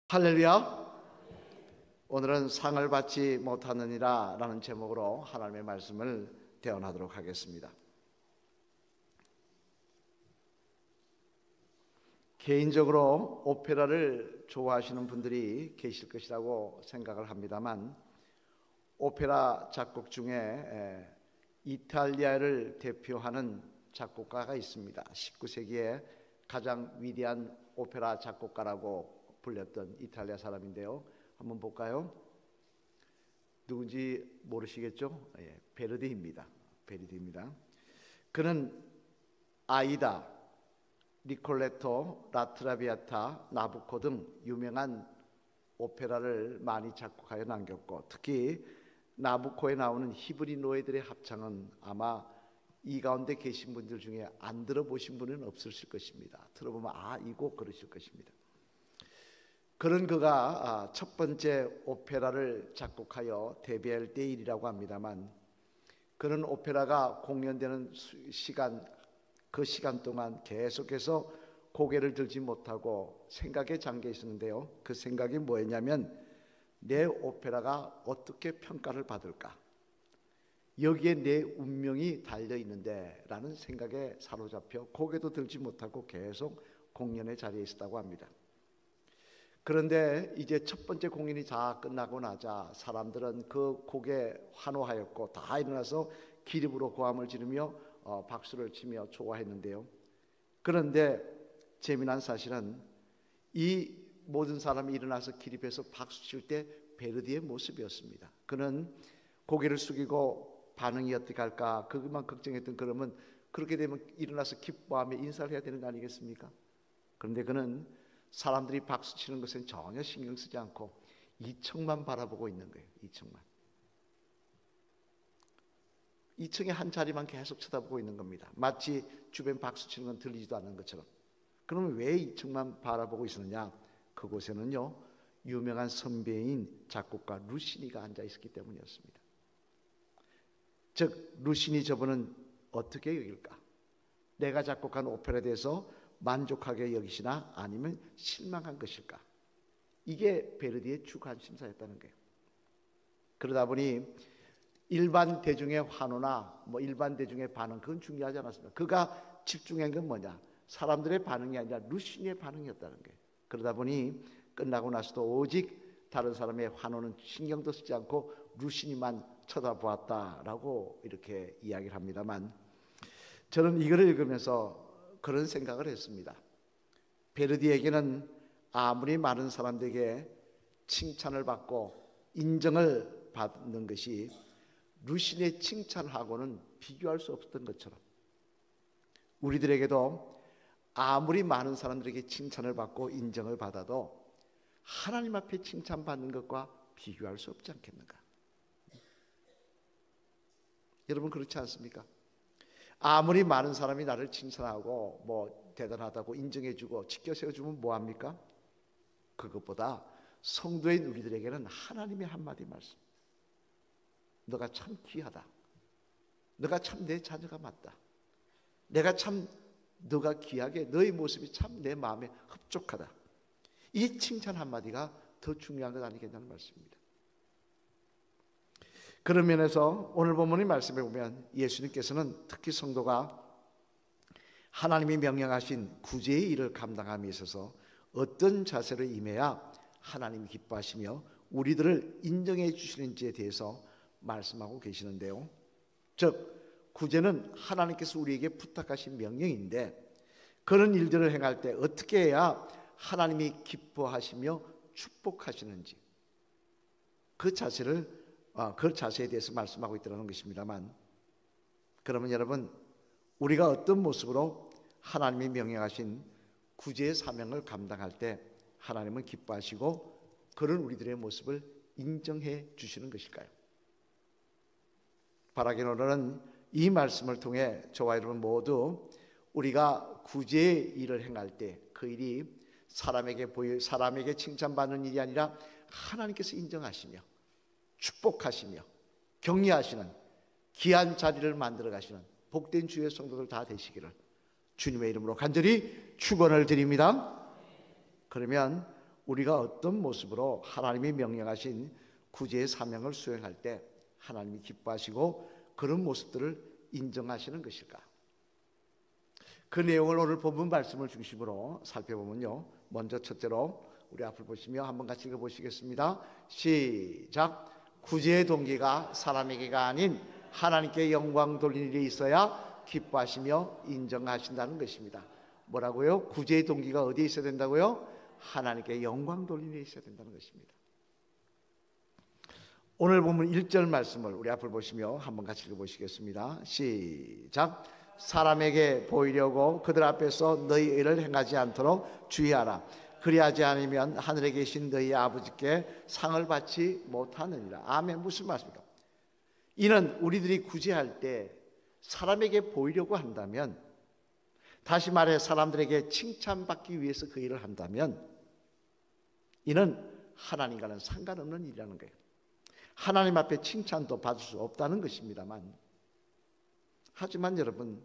할렐루야. 오늘은 상을 받지 못하느니라 라는 제목으로 하나님의 말씀을 대언하도록 하겠습니다. 개인적으로 오페라를 좋아하시는 분들이 계실 것이라고 생각을 합니다만, 오페라 작곡 중에 이탈리아를 대표하는 작곡가가 있습니다. 19세기에 가장 위대한 오페라 작곡가라고 불렸던 이탈리아 사람인데요. 한번 볼까요? 누군지 모르시겠죠? 베르디입니다. 베르디입니다. 그는 아이다, 리콜레토, 라트라비아타, 나부코 등 유명한 오페라를 많이 작곡하여 남겼고, 특히 나부코에 나오는 히브리 노예들의 합창은 아마 이 가운데 계신 분들 중에 안 들어보신 분은 없으실 것입니다. 들어보면 이 곡 그러실 것입니다. 그런 그가 첫 번째 오페라를 작곡하여 데뷔할 때 일이라고 합니다만, 그런 오페라가 공연되는 시간, 그 시간 동안 계속해서 고개를 들지 못하고 생각에 잠겨 있었는데요. 그 생각이 뭐였냐면, 내 오페라가 어떻게 평가를 받을까? 여기에 내 운명이 달려있는데 라는 생각에 사로잡혀 고개도 들지 못하고 계속 공연의 자리에 있었다고 합니다. 그런데 이제 첫 번째 공연이 다 끝나고 나자 사람들은 그 곡에 환호하였고, 다 일어나서 기립으로 고함을 지르며 박수를 치며 좋아했는데요. 그런데 재미난 사실은 이 모든 사람이 일어나서 기립해서 박수 칠 때 베르디의 모습이었습니다. 그는 고개를 숙이고 반응이 어떻게 할까 그것만 걱정했던, 그러면 그렇게 되면 일어나서 기뻐하며 인사를 해야 되는 거 아니겠습니까? 그런데 그는 사람들이 박수 치는 것은 전혀 신경 쓰지 않고 이층만 바라보고 있는 거예요. 이층의 한 자리만 계속 쳐다보고 있는 겁니다. 마치 주변 박수 치는 건 들리지도 않는 것처럼. 그러면 왜 이층만 바라보고 있었느냐? 그곳에는요, 유명한 선배인 작곡가 루시니가 앉아 있었기 때문이었습니다. 즉, 루시니 저분은 어떻게 여길까? 내가 작곡한 오페라에 대해서 만족하게 여기시나 아니면 실망한 것일까? 이게 베르디의 주 관심사였다는 거예요. 그러다 보니 일반 대중의 환호나 일반 대중의 반응, 그건 중요하지 않았습니다. 그가 집중한 건 뭐냐? 사람들의 반응이 아니라 루시니의 반응이었다는 거예요. 그러다 보니 끝나고 나서도 오직 다른 사람의 환호는 신경도 쓰지 않고 루시니만 쳐다보았다라고 이렇게 이야기를 합니다만, 저는 이거를 읽으면서 그런 생각을 했습니다. 베르디에게는 아무리 많은 사람들에게 칭찬을 받고 인정을 받는 것이 루시니의 칭찬하고는 비교할 수 없었던 것처럼, 우리들에게도 아무리 많은 사람들에게 칭찬을 받고 인정을 받아도 하나님 앞에 칭찬받는 것과 비교할 수 없지 않겠는가? 여러분, 그렇지 않습니까? 아무리 많은 사람이 나를 칭찬하고 대단하다고 인정해주고 지켜세워주면 뭐합니까? 그것보다 성도인 우리들에게는 하나님의 한마디 말씀, 너가 참 귀하다, 너가 참 내 자녀가 맞다, 내가 참 너가 귀하게, 너의 모습이 참 내 마음에 흡족하다, 이 칭찬 한마디가 더 중요한 것 아니겠냐는 말씀입니다. 그런 면에서 오늘 본문의 말씀에 보면 예수님께서는 특히 성도가 하나님이 명령하신 구제의 일을 감당함에 있어서 어떤 자세로 임해야 하나님이 기뻐하시며 우리들을 인정해 주시는지에 대해서 말씀하고 계시는데요. 즉, 구제는 하나님께서 우리에게 부탁하신 명령인데, 그런 일들을 행할 때 어떻게 해야 하나님이 기뻐하시며 축복하시는지, 그 자세에 대해서 말씀하고 있다는 것입니다만, 그러면 여러분, 우리가 어떤 모습으로 하나님이 명령하신 구제의 사명을 감당할 때 하나님은 기뻐하시고 그런 우리들의 모습을 인정해 주시는 것일까요? 바라기로는 이 말씀을 통해 저와 여러분 모두 우리가 구제의 일을 행할 때 그 일이 사람에게 칭찬받는 일이 아니라 하나님께서 인정하시며 축복하시며 격려하시는 귀한 자리를 만들어 가시는 복된 주의 성도들 다 되시기를 주님의 이름으로 간절히 축원을 드립니다. 그러면 우리가 어떤 모습으로 하나님이 명령하신 구제의 사명을 수행할 때 하나님이 기뻐하시고 그런 모습들을 인정하시는 것일까? 그 내용을 오늘 본문 말씀을 중심으로 살펴보면요, 먼저 첫째로 우리 앞을 보시며 한번 같이 읽어보시겠습니다. 시작. 구제의 동기가 사람에게가 아닌 하나님께 영광 돌리는 일이 있어야 기뻐하시며 인정하신다는 것입니다. 뭐라고요? 구제의 동기가 어디에 있어야 된다고요? 하나님께 영광 돌리는 일이 있어야 된다는 것입니다. 오늘 보면 1절 말씀을 우리 앞을 보시며 한번 같이 읽어보시겠습니다. 시작. 사람에게 보이려고 그들 앞에서 너희 의를 행하지 않도록 주의하라. 그리하지 않으면 하늘에 계신 너희 아버지께 상을 받지 못하느니라. 아멘. 무슨 말씀입니까? 이는 우리들이 구제할 때 사람에게 보이려고 한다면, 다시 말해 사람들에게 칭찬받기 위해서 그 일을 한다면 이는 하나님과는 상관없는 일이라는 거예요. 하나님 앞에 칭찬도 받을 수 없다는 것입니다만, 하지만 여러분,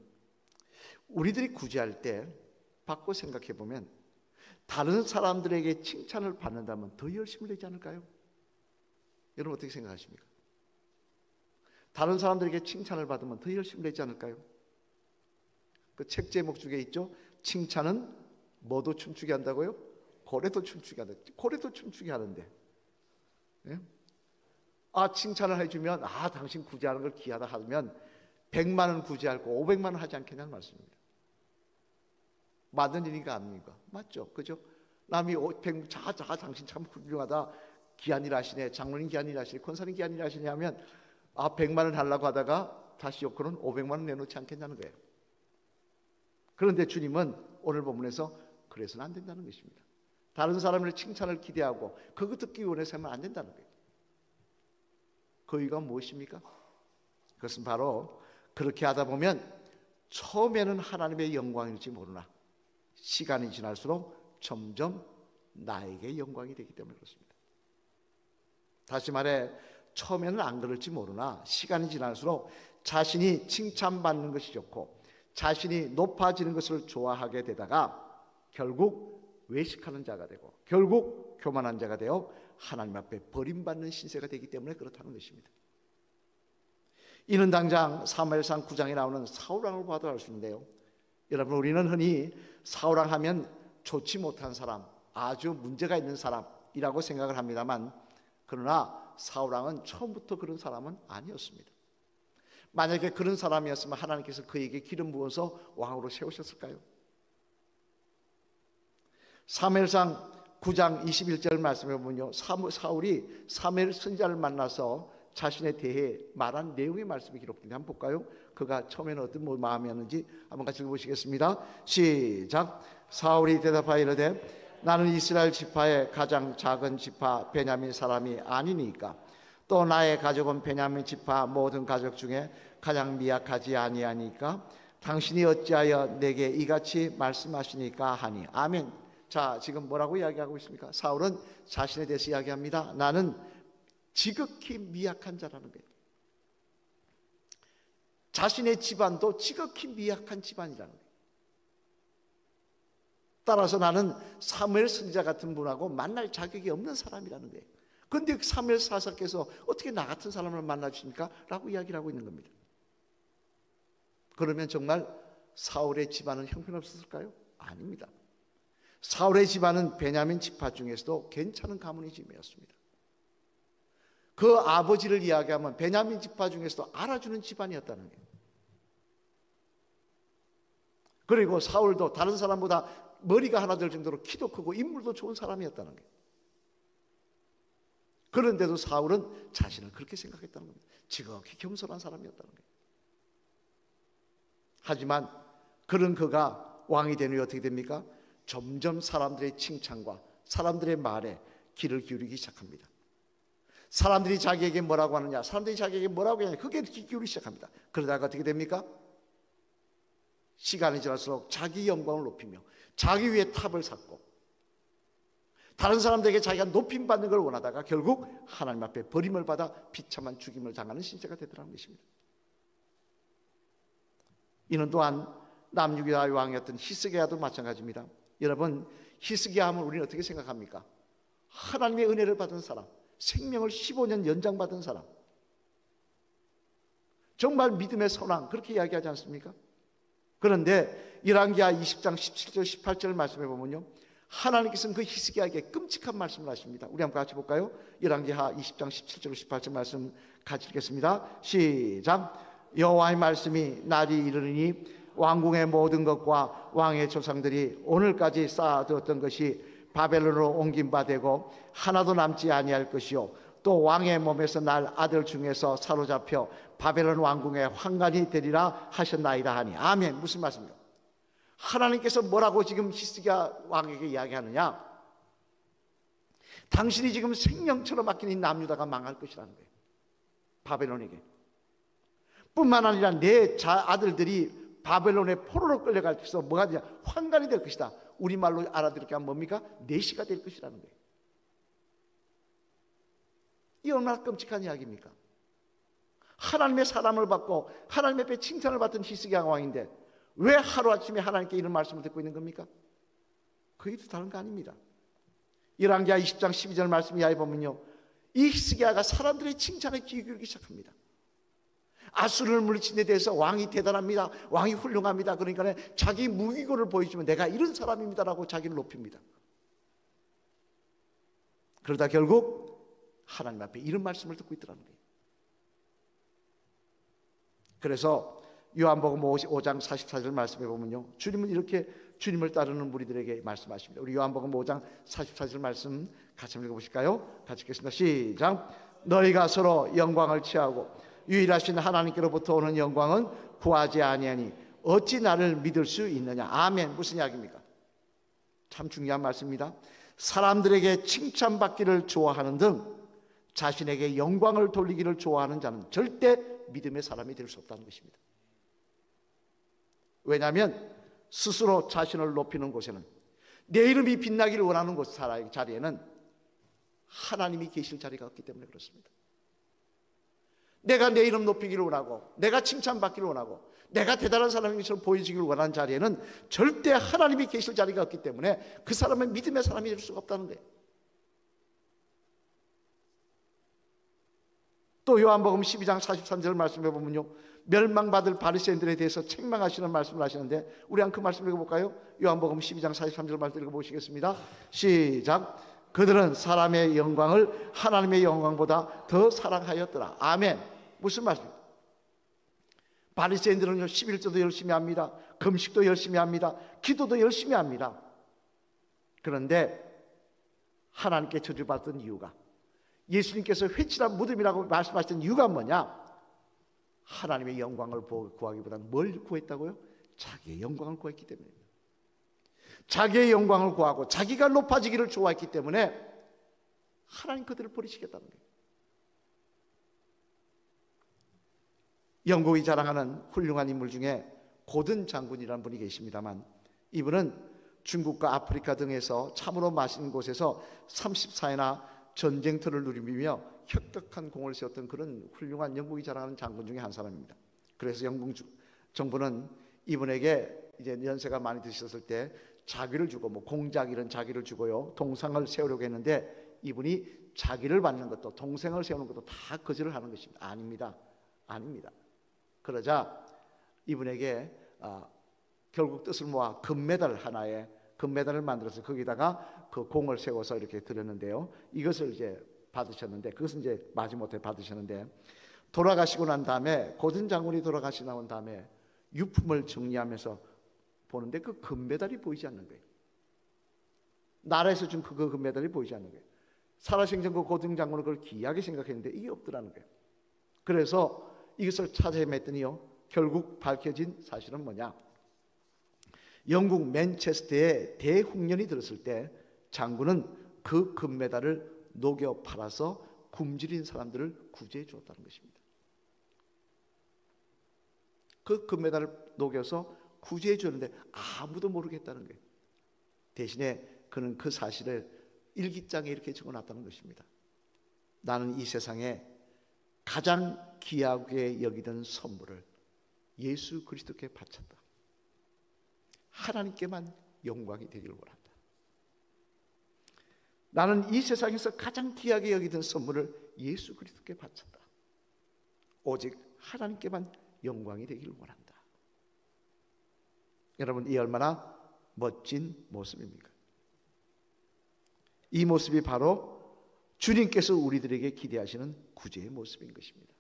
우리들이 구제할 때 바꿔 생각해 보면 다른 사람들에게 칭찬을 받는다면 더 열심히 되지 않을까요? 여러분 어떻게 생각하십니까? 다른 사람들에게 칭찬을 받으면 더 열심히 되지 않을까요? 그 책 제목 중에 있죠. 칭찬은 뭐도 춤추게 한다고요? 고래도 춤추게 한다. 고래도 춤추게 하는데, 예? 칭찬을 해주면 당신 구제하는 걸 귀하다 하면 100만 원 구제할 거 500만 원 하지 않겠냐는 말씀입니다. 맞는 일인가 아닙니까? 맞죠? 그죠? 남이 당신 참 훌륭하다, 귀한 일 하시네, 장로님 귀한 일 하시네, 권사님 귀한 일 하시네 하면 100만 원 하려고 하다가 다시 욕구는 500만 원 내놓지 않겠냐는 거예요. 그런데 주님은 오늘 본문에서 그래서는 안 된다는 것입니다. 다른 사람의 칭찬을 기대하고 그거 듣기 원해서 하면 안 된다는 거예요. 그 이유가 무엇입니까? 그것은 바로 그렇게 하다 보면 처음에는 하나님의 영광일지 모르나 시간이 지날수록 점점 나에게 영광이 되기 때문에 그렇습니다. 다시 말해 처음에는 안 그럴지 모르나 시간이 지날수록 자신이 칭찬받는 것이 좋고 자신이 높아지는 것을 좋아하게 되다가 결국 외식하는 자가 되고 결국 교만한 자가 되어 하나님 앞에 버림받는 신세가 되기 때문에 그렇다는 것입니다. 이는 당장 사무엘상 9장에 나오는 사울왕을 봐도 알 수 있는데요, 여러분, 우리는 흔히 사울왕 하면 좋지 못한 사람, 아주 문제가 있는 사람이라고 생각을 합니다만, 그러나 사울왕은 처음부터 그런 사람은 아니었습니다. 만약에 그런 사람이었으면 하나님께서 그에게 기름 부어서 왕으로 세우셨을까요? 사무엘상 9장 21절 말씀해 보면요, 사울이 사무엘 선지자를 만나서 자신에 대해 말한 내용의 말씀이 기록됩니다. 한번 볼까요? 그가 처음에는 어떤 마음이었는지 한번 같이 읽어보시겠습니다. 시작. 사울이 대답하여 이르되 나는 이스라엘 지파의 가장 작은 지파 베냐민 사람이 아니니까 또 나의 가족은 베냐민 지파 모든 가족 중에 가장 미약하지 아니하니까 당신이 어찌하여 내게 이같이 말씀하시니까 하니. 아멘. 자, 지금 뭐라고 이야기하고 있습니까? 사울은 자신에 대해서 이야기합니다. 나는 지극히 미약한 자라는 거예요. 자신의 집안도 지극히 미약한 집안이라는 거예요. 따라서 나는 사무엘 선지자 같은 분하고 만날 자격이 없는 사람이라는 거예요. 그런데 사무엘 사사께서 어떻게 나 같은 사람을 만나주십니까? 라고 이야기를 하고 있는 겁니다. 그러면 정말 사울의 집안은 형편없었을까요? 아닙니다. 사울의 집안은 베냐민 지파 중에서도 괜찮은 가문의 집이었습니다. 그 아버지를 이야기하면 베냐민 지파 중에서도 알아주는 집안이었다는 거예요. 그리고 사울도 다른 사람보다 머리가 하나 될 정도로 키도 크고 인물도 좋은 사람이었다는 거예요. 그런데도 사울은 자신을 그렇게 생각했다는 겁니다. 지극히 겸손한 사람이었다는 거예요. 하지만 그런 그가 왕이 된 후에 어떻게 됩니까? 점점 사람들의 칭찬과 사람들의 말에 귀를 기울이기 시작합니다. 사람들이 자기에게 뭐라고 하느냐, 사람들이 자기에게 뭐라고 하느냐, 그게 귀 기울이기 시작합니다. 그러다가 어떻게 됩니까? 시간이 지날수록 자기 영광을 높이며 자기 위에 탑을 쌓고 다른 사람들에게 자기가 높임 받는 걸 원하다가 결국 하나님 앞에 버림을 받아 비참한 죽임을 당하는 신세가 되더라는 것입니다. 이는 또한 남유다의 왕이었던 히스기야도 마찬가지입니다. 여러분, 히스기야 하면 우리는 어떻게 생각합니까? 하나님의 은혜를 받은 사람, 생명을 15년 연장받은 사람, 정말 믿음의 선왕, 그렇게 이야기하지 않습니까? 그런데 열왕기하 20장 17절 18절 말씀해 보면요, 하나님께서는 그 히스기야에게 끔찍한 말씀을 하십니다. 우리 한번 같이 볼까요? 열왕기하 20장 17절 18절 말씀 같이 읽겠습니다. 시작. 여호와의 말씀이 날이 이르니 왕궁의 모든 것과 왕의 조상들이 오늘까지 쌓아두었던 것이 바벨론으로 옮긴 바 되고 하나도 남지 아니할 것이요, 또 왕의 몸에서 날 아들 중에서 사로잡혀 바벨론 왕궁의 환관이 되리라 하셨나이다 하니. 아멘. 무슨 말씀이요? 하나님께서 뭐라고 지금 히스기야 왕에게 이야기하느냐? 당신이 지금 생명처럼 맡긴 이 남유다가 망할 것이라는 거예요. 바벨론에게. 뿐만 아니라 내 아들들이 바벨론의 포로로 끌려갈 때서 뭐가 되냐? 환관이 될 것이다. 우리말로 알아들을게 하면 뭡니까? 내시가 될 것이라는 거예요. 이 얼마나 끔찍한 이야기입니까? 하나님의 사람을 받고 하나님 앞에 칭찬을 받던 히스기야 왕인데 왜 하루아침에 하나님께 이런 말씀을 듣고 있는 겁니까? 그게 다른 거 아닙니다. 열왕기하 20장 12절 말씀 이하에 보면요, 이 히스기야가 사람들의 칭찬에 귀 기울이기 시작합니다. 아수르를 물리친 데 대해서 왕이 대단합니다, 왕이 훌륭합니다. 그러니까 자기 무기고를 보여주면 내가 이런 사람입니다라고 자기를 높입니다. 그러다 결국 하나님 앞에 이런 말씀을 듣고 있더라는 거예요. 그래서 요한복음 5장 44절 말씀해 보면요, 주님은 이렇게 주님을 따르는 무리들에게 말씀하십니다. 우리 요한복음 5장 44절 말씀 같이 한번 읽어보실까요? 같이 읽겠습니다. 시작. 너희가 서로 영광을 취하고 유일하신 하나님께로부터 오는 영광은 구하지 아니하니 어찌 나를 믿을 수 있느냐. 아멘. 무슨 이야기입니까? 참 중요한 말씀입니다. 사람들에게 칭찬받기를 좋아하는 등 자신에게 영광을 돌리기를 좋아하는 자는 절대 믿음의 사람이 될 수 없다는 것입니다. 왜냐하면 스스로 자신을 높이는 곳에는, 내 이름이 빛나기를 원하는 곳 자리에는 하나님이 계실 자리가 없기 때문에 그렇습니다. 내가 내 이름 높이기를 원하고 내가 칭찬받기를 원하고 내가 대단한 사람인 것처럼 보여지기를 원하는 자리에는 절대 하나님이 계실 자리가 없기 때문에 그 사람은 믿음의 사람이 될 수가 없다는 거예요. 또 요한복음 12장 43절 말씀해 보면요, 멸망받을 바리새인들에 대해서 책망하시는 말씀을 하시는데 우리 한 그 말씀 읽어볼까요? 요한복음 12장 43절 말씀 읽어보시겠습니다. 시작. 그들은 사람의 영광을 하나님의 영광보다 더 사랑하였더라. 아멘. 무슨 말씀입니까? 바리새인들은요, 11조도 열심히 합니다, 금식도 열심히 합니다, 기도도 열심히 합니다. 그런데 하나님께 저주받던 이유가, 예수님께서 회칠한 무덤이라고 말씀하셨던 이유가 뭐냐? 하나님의 영광을 구하기보다는 뭘 구했다고요? 자기의 영광을 구했기 때문입니다. 자기의 영광을 구하고 자기가 높아지기를 좋아했기 때문에 하나님 그들을 버리시겠다는 거예요. 영국이 자랑하는 훌륭한 인물 중에 고든 장군이라는 분이 계십니다만, 이분은 중국과 아프리카 등에서 참으로 맛있는 곳에서 34회나 전쟁터를 누리며 혁혁한 공을 세웠던 그런 훌륭한 영국이 자랑하는 장군 중에 한 사람입니다. 그래서 영국 정부는 이분에게 이제 연세가 많이 드셨을 때 자기를 주고, 공작 이런 자기를 주고요, 동상을 세우려고 했는데 이분이 자기를 받는 것도 동생을 세우는 것도 다 거절을 하는 것입니다. 아닙니다. 그러자 이분에게 결국 뜻을 모아 금메달을 만들어서 거기다가 그 공을 세워서 이렇게 드렸는데요, 이것을 이제 받으셨는데, 그것은 이제 마지못해 받으셨는데, 돌아가시고 난 다음에, 고든 장군이 돌아가시고 나온 다음에 유품을 정리하면서 보는데 그 금메달이 보이지 않는 거예요. 나라에서 준 그 금메달이 보이지 않는 거예요. 살아생전 그 고든 장군은 그걸 귀하게 생각했는데 이게 없더라는 거예요. 그래서 이것을 찾아 헤맸더니요, 결국 밝혀진 사실은 뭐냐? 영국 맨체스터에 대흉년이 들었을 때 장군은 그 금메달을 녹여 팔아서 굶주린 사람들을 구제해 주었다는 것입니다. 그 금메달을 녹여서 구제해 주었는데 아무도 모르겠다는 거예요. 대신에 그는 그 사실을 일기장에 이렇게 적어놨다는 것입니다. 나는 이 세상에 가장 귀하게 여기던 선물을 예수 그리스도께 바쳤다. 하나님께만 영광이 되기를 원한다. 나는 이 세상에서 가장 귀하게 여기던 선물을 예수 그리스도께 바쳤다. 오직 하나님께만 영광이 되기를 원한다. 여러분, 이 얼마나 멋진 모습입니까? 이 모습이 바로 주님께서 우리들에게 기대하시는 구제의 모습인 것입니다.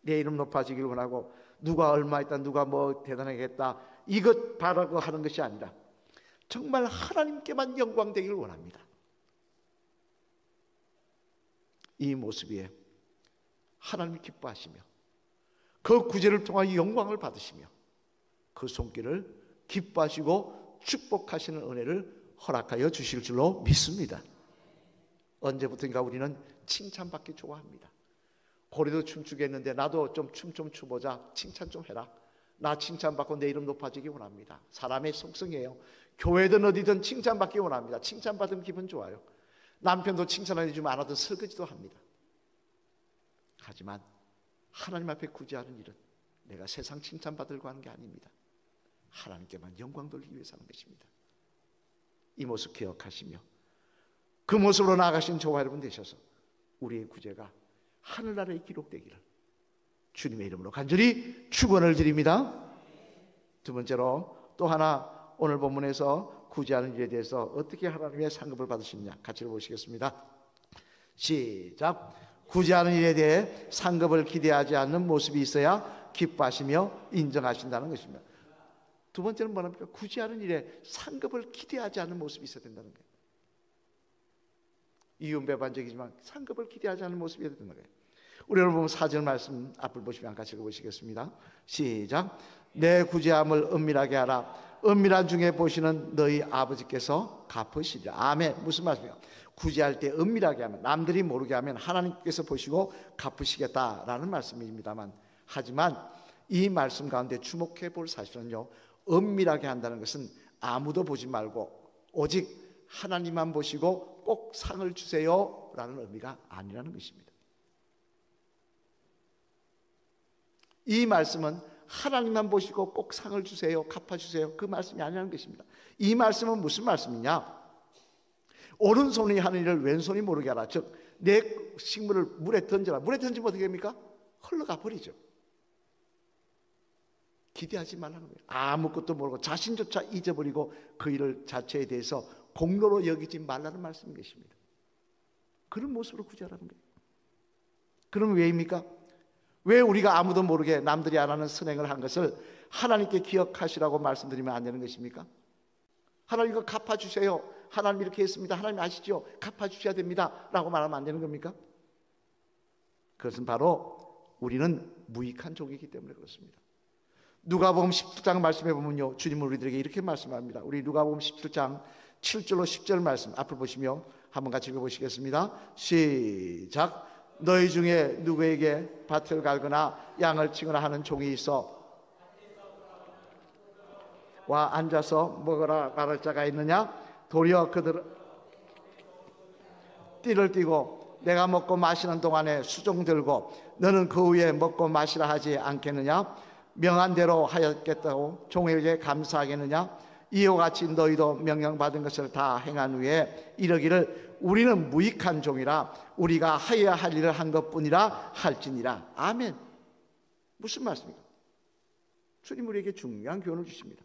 내 이름 높아지기를 원하고 누가 얼마 했다, 누가 뭐 대단하게 했다, 이것 바라고 하는 것이 아니라 정말 하나님께만 영광 되기를 원합니다. 이 모습 위에 하나님이 기뻐하시며 그 구제를 통하여 영광을 받으시며 그 손길을 기뻐하시고 축복하시는 은혜를 허락하여 주실 줄로 믿습니다. 언제부턴가 우리는 칭찬받기 좋아합니다. 고래도 춤추게 했는데 나도 좀 춤 좀 추보자, 칭찬 좀 해라. 나 칭찬받고 내 이름 높아지기 원합니다. 사람의 속성이에요. 교회든 어디든 칭찬받기 원합니다. 칭찬받으면 기분 좋아요. 남편도 칭찬 안 해주면 안 하던 설거지도 합니다. 하지만 하나님 앞에 구제하는 일은 내가 세상 칭찬받으려고 하는 게 아닙니다. 하나님께만 영광 돌리기 위해서 하는 것입니다. 이 모습 기억하시며 그 모습으로 나아가신 저와 여러분 되셔서 우리의 구제가 하늘나라에 기록되기를 주님의 이름으로 간절히 축원을 드립니다. 두 번째로 또 하나, 오늘 본문에서 구제하는 일에 대해서 어떻게 하나님의 상급을 받으시느냐 같이 보시겠습니다. 시작. 구제하는 일에 대해 상급을 기대하지 않는 모습이 있어야 기뻐하시며 인정하신다는 것입니다. 두 번째는 뭐랍니까? 구제하는 일에 상급을 기대하지 않는 모습이 있어야 된다는 거예요. 이윤배반적이지만 상급을 기대하지 않는 모습이 있어야 된다는 거예요. 우리 오늘 보면 4절 말씀 앞을 보시면 같이 읽어보시겠습니다. 시작. 내 구제함을 은밀하게 하라. 은밀한 중에 보시는 너희 아버지께서 갚으시리라. 아멘. 무슨 말씀이에요? 구제할 때 은밀하게 하면, 남들이 모르게 하면 하나님께서 보시고 갚으시겠다라는 말씀입니다만, 하지만 이 말씀 가운데 주목해 볼 사실은요, 은밀하게 한다는 것은 아무도 보지 말고 오직 하나님만 보시고 꼭 상을 주세요 라는 의미가 아니라는 것입니다. 이 말씀은 하나님만 보시고 꼭 상을 주세요, 갚아주세요, 그 말씀이 아니라는 것입니다. 이 말씀은 무슨 말씀이냐? 오른손이 하는 일을 왼손이 모르게 하라. 즉, 내 식물을 물에 던져라. 물에 던지면 어떻게 됩니까? 흘러가 버리죠. 기대하지 말라는 거예요. 아무것도 모르고 자신조차 잊어버리고 그 일 자체에 대해서 공로로 여기지 말라는 말씀인 것입니다. 그런 모습으로 구제하라는 거예요. 그럼 왜입니까? 왜 우리가 아무도 모르게 남들이 안 하는 선행을 한 것을 하나님께 기억하시라고 말씀드리면 안 되는 것입니까? 하나님 이거 갚아주세요. 하나님 이렇게 했습니다. 하나님 아시죠? 갚아주셔야 됩니다 라고 말하면 안 되는 겁니까? 그것은 바로 우리는 무익한 종이기 때문에 그렇습니다. 누가복음 17장 말씀해 보면요, 주님은 우리들에게 이렇게 말씀합니다. 우리 누가복음 17장 7절로 10절 말씀 앞을 보시며 한번 같이 읽어보시겠습니다. 시작. 너희 중에 누구에게 밭을 갈거나 양을 치거나 하는 종이 있어 와 앉아서 먹으라 말할 자가 있느냐? 도리어 그들은 띠를 띠고 내가 먹고 마시는 동안에 수종 들고 너는 그 후에 먹고 마시라 하지 않겠느냐? 명한 대로 하였겠다고 종에게 감사하겠느냐? 이와 같이 너희도 명령받은 것을 다 행한 후에 이러기를 우리는 무익한 종이라 우리가 하여야 할 일을 한 것뿐이라 할지니라. 아멘. 무슨 말씀입니까? 주님 우리에게 중요한 교훈을 주십니다.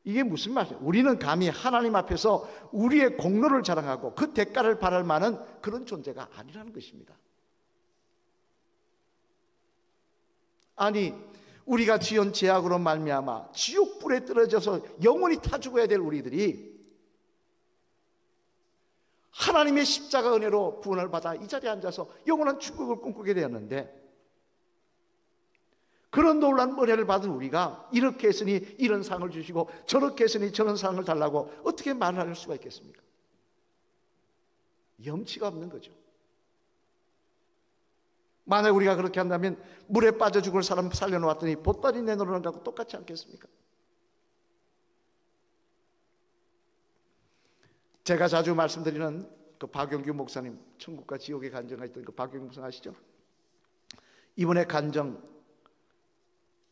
이게 무슨 말이에요? 우리는 감히 하나님 앞에서 우리의 공로를 자랑하고 그 대가를 바랄 만한 그런 존재가 아니라는 것입니다. 아니, 우리가 지은 죄악으로 말미암아 지옥불에 떨어져서 영원히 타 죽어야 될 우리들이 하나님의 십자가 은혜로 구원을 받아 이 자리에 앉아서 영원한 축복을 꿈꾸게 되었는데, 그런 놀라운 은혜를 받은 우리가 이렇게 했으니 이런 상을 주시고 저렇게 했으니 저런 상을 달라고 어떻게 말을 할 수가 있겠습니까? 염치가 없는 거죠. 만약 우리가 그렇게 한다면 물에 빠져 죽을 사람 살려놓았더니 보따리 내놓으라는 거하고 똑같지 않겠습니까? 제가 자주 말씀드리는 그 박용규 목사님, 천국과 지옥의 간증가 있던 그 박용규 목사 아시죠? 이분의 간증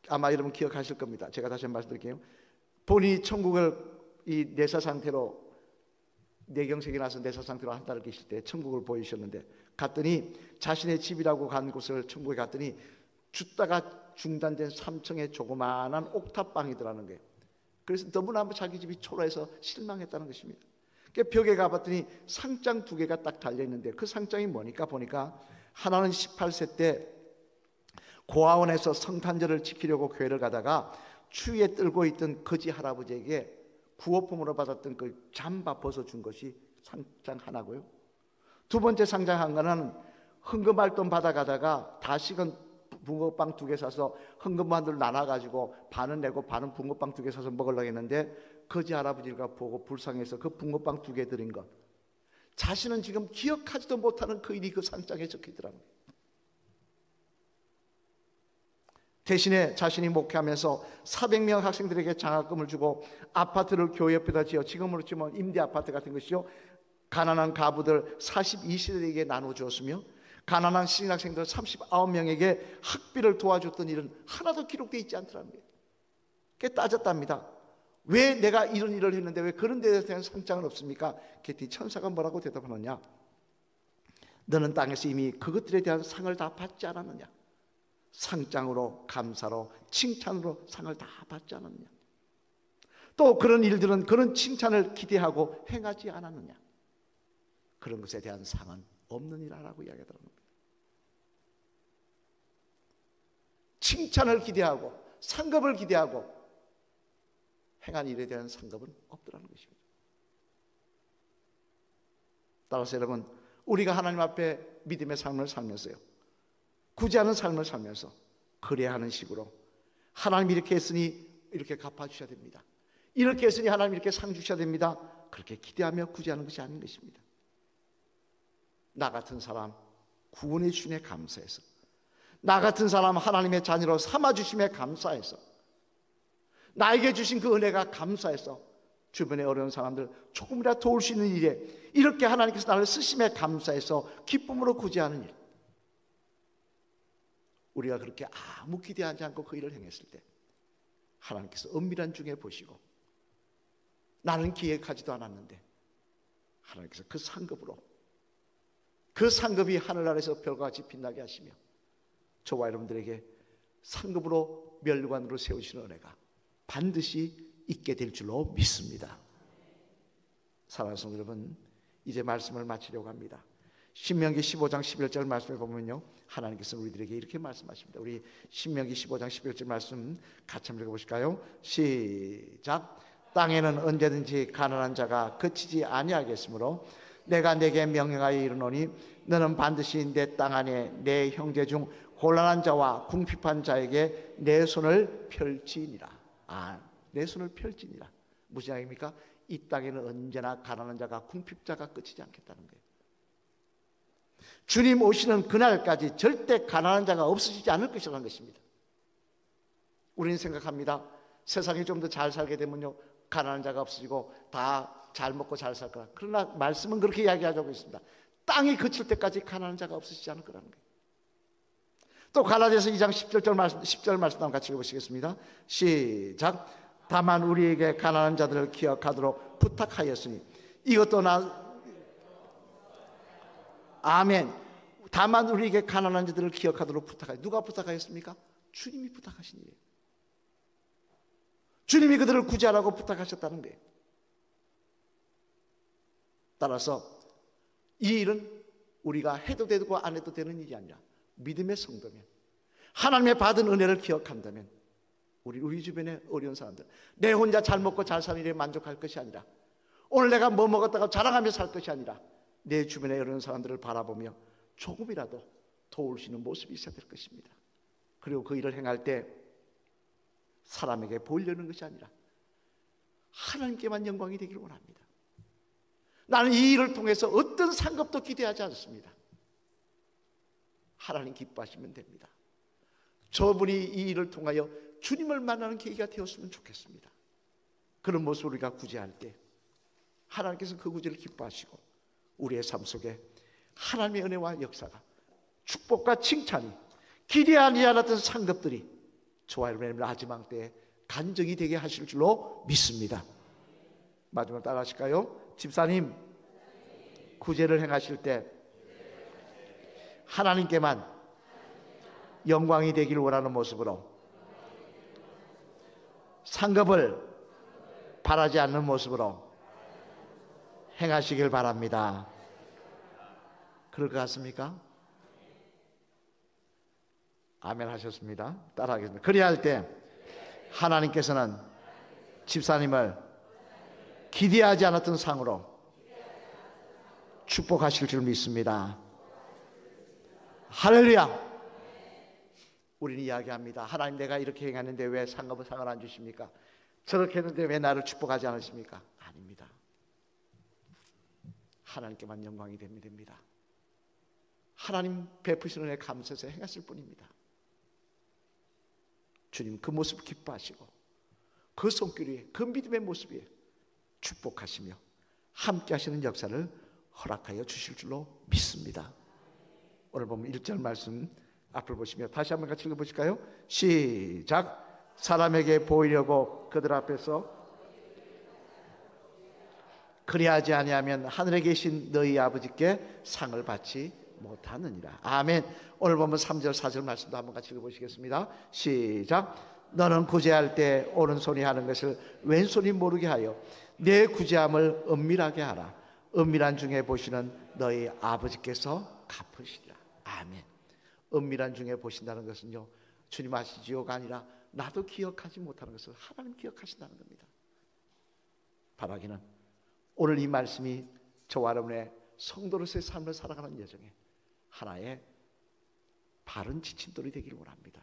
아마 여러분 기억하실 겁니다. 제가 다시 한번 말씀드릴게요. 본인이 천국을 이 내사 상태로 내경색이 나서 내사 상태로 한 달을 계실 때 천국을 보이셨는데 갔더니 자신의 집이라고 간 곳을 천국에 갔더니 죽다가 중단된 3층의 조그마한 옥탑방이더라는 거예요. 그래서 너무나 자기 집이 초라해서 실망했다는 것입니다. 벽에 가봤더니 상장 2개가 딱 달려있는데 그 상장이 뭐니까 보니까 하나는 18세 때 고아원에서 성탄절을 지키려고 교회를 가다가 추위에 떨고 있던 거지 할아버지에게 구호품으로 받았던 그 잠바 벗어준 것이 상장 하나고요. 2번째 상장 한 거는 헌금할 돈 받아가다가 다 식은 붕어빵 2개 사서 헌금반을 나눠가지고 반은 내고 반은 붕어빵 2개 사서 먹으려고 했는데 거지 할아버지가 보고 불쌍해서 그 붕어빵 2개 드린 것, 자신은 지금 기억하지도 못하는 그 일이 그 상장에 적혀있더라고요. 대신에 자신이 목회하면서 400명 학생들에게 장학금을 주고 아파트를 교회 옆에다 지어, 지금으로 치면 임대 아파트 같은 것이요, 가난한 가부들 42세대에게 나눠주었으며 가난한 신학생들 39명에게 학비를 도와줬던 일은 하나도 기록되어 있지 않더라는 거예요. 그게 따졌답니다. 왜 내가 이런 일을 했는데 왜 그런 데에 대한 상장은 없습니까? 그랬더니 천사가 뭐라고 대답하느냐, 너는 땅에서 이미 그것들에 대한 상을 다 받지 않았느냐, 상장으로, 감사로, 칭찬으로 상을 다 받지 않았느냐, 또 그런 일들은 그런 칭찬을 기대하고 행하지 않았느냐, 그런 것에 대한 상은 없느니라라고 이야기하더라는 겁니다. 칭찬을 기대하고 상급을 기대하고 행한 일에 대한 상급은 없더라는 것입니다. 따라서 여러분, 우리가 하나님 앞에 믿음의 삶을 살면서요, 구제하는 삶을 살면서 그래야 하는 식으로 하나님 이렇게 했으니 이렇게 갚아주셔야 됩니다, 이렇게 했으니 하나님 이렇게 상 주셔야 됩니다, 그렇게 기대하며 구제하는 것이 아닌 것입니다. 나 같은 사람 구원해 주심에 감사해서, 나 같은 사람 하나님의 자녀로 삼아주심에 감사해서, 나에게 주신 그 은혜가 감사해서 주변의 어려운 사람들 조금이라도 도울 수 있는 일에 이렇게 하나님께서 나를 쓰심에 감사해서 기쁨으로 구제하는 일, 우리가 그렇게 아무 기대하지 않고 그 일을 행했을 때 하나님께서 은밀한 중에 보시고, 나는 기획하지도 않았는데 하나님께서 그 상급으로, 그 상급이 하늘나라에서 별과 같이 빛나게 하시며 저와 여러분들에게 상급으로 멸관으로 세우시는 은혜가 반드시 있게 될 줄로 믿습니다. 사랑하는 성도 여러분, 이제 말씀을 마치려고 합니다. 신명기 15장 11절 말씀을 보면요, 하나님께서 우리들에게 이렇게 말씀하십니다. 우리 신명기 15장 11절 말씀 같이 한번 읽어보실까요? 시작. 땅에는 언제든지 가난한 자가 그치지 아니하겠으므로 내가 내게 명령하여 이르노니 너는 반드시 내 땅 안에 내 형제 중 곤란한 자와 궁핍한 자에게 내 손을 펼치니라. 내 손을 펼치니라. 무슨 이야기입니까? 이 땅에는 언제나 가난한 자가, 궁핍자가 끝이지 않겠다는 거예요. 주님 오시는 그날까지 절대 가난한 자가 없어지지 않을 것이라는 것입니다. 우리는 생각합니다. 세상이 좀 더 잘 살게 되면요, 가난한 자가 없어지고 다 잘 먹고 잘 살 거라. 그러나 말씀은 그렇게 이야기하고 있습니다. 땅이 그칠 때까지 가난한 자가 없어지지 않을 거라는 거예요. 또 갈라디아서 2장 10절 말씀 한번 같이 읽어보시겠습니다. 시작. 다만 우리에게 가난한 자들을 기억하도록 부탁하였으니 이것도 아멘. 다만 우리에게 가난한 자들을 기억하도록 부탁하였습니다. 누가 부탁하였습니까? 주님이 부탁하신 일이에요. 주님이 그들을 구제하라고 부탁하셨다는 거예요. 따라서 이 일은 우리가 해도 되고 안 해도 되는 일이 아니라 믿음의 성도면, 하나님의 받은 은혜를 기억한다면 우리 주변의 어려운 사람들, 내 혼자 잘 먹고 잘 사는 일에 만족할 것이 아니라, 오늘 내가 뭐 먹었다고 자랑하며 살 것이 아니라 내 주변의 어려운 사람들을 바라보며 조금이라도 도울 수 있는 모습이 있어야 될 것입니다. 그리고 그 일을 행할 때 사람에게 보이려는 것이 아니라 하나님께만 영광이 되기를 원합니다. 나는 이 일을 통해서 어떤 상급도 기대하지 않습니다. 하나님 기뻐하시면 됩니다. 저분이 이 일을 통하여 주님을 만나는 계기가 되었으면 좋겠습니다. 그런 모습을 우리가 구제할 때 하나님께서 그 구제를 기뻐하시고 우리의 삶 속에 하나님의 은혜와 역사가, 축복과 칭찬이, 기대하지 않았던 상급들이 저와 여러분의 마지막 때에 간증이 되게 하실 줄로 믿습니다. 마지막으로 따라하실까요? 집사님, 구제를 행하실 때 하나님께만 영광이 되기를 원하는 모습으로 상급을 바라지 않는 모습으로 행하시길 바랍니다. 그럴 것 같습니까? 아멘 하셨습니다. 따라하겠습니다. 그리할 때 하나님께서는 집사님을 기대하지 않았던 상으로 축복하실 줄 믿습니다. 할렐루야. 우리는 이야기합니다. 하나님, 내가 이렇게 행했는데 왜 상을 안 주십니까? 저렇게 했는데 왜 나를 축복하지 않으십니까? 아닙니다. 하나님께만 영광이 됩니다. 하나님 베푸시는 은혜 감사해서 행하실 뿐입니다. 주님 그 모습 기뻐하시고 그 손길 위에 그 믿음의 모습 위에 축복하시며 함께 하시는 역사를 허락하여 주실 줄로 믿습니다. 오늘 보면 1절 말씀 앞을 보시며 다시 한번 같이 읽어보실까요? 시작. 사람에게 보이려고 그들 앞에서 그리하지 아니하면 하늘에 계신 너희 아버지께 상을 받지 못하느니라. 아멘. 오늘 보면 3절 4절 말씀도 한번 같이 읽어보시겠습니다. 시작. 너는 구제할 때 오른손이 하는 것을 왼손이 모르게 하여 내 구제함을 은밀하게 하라. 은밀한 중에 보시는 너희 아버지께서 갚으시리라. 아멘. 은밀한 중에 보신다는 것은요, 주님 아시지요가 아니라 나도 기억하지 못하는 것을 하나님 기억하신다는 겁니다. 바라기는 오늘 이 말씀이 저와 여러분의 성도로서의 삶을 살아가는 여정에 하나의 바른 지침돌이 되기를 원합니다.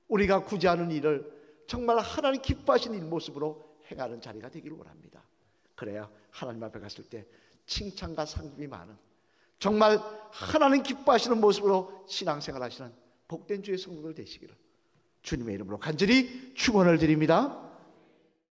우리가 구제하는 일을 정말 하나님 기뻐하시는 일 모습으로 행하는 자리가 되기를 원합니다. 그래야 하나님 앞에 갔을 때 칭찬과 상급이 많은, 정말 하나님 기뻐하시는 모습으로 신앙생활 하시는 복된 주의 성도들 되시기를 주님의 이름으로 간절히 축원을 드립니다.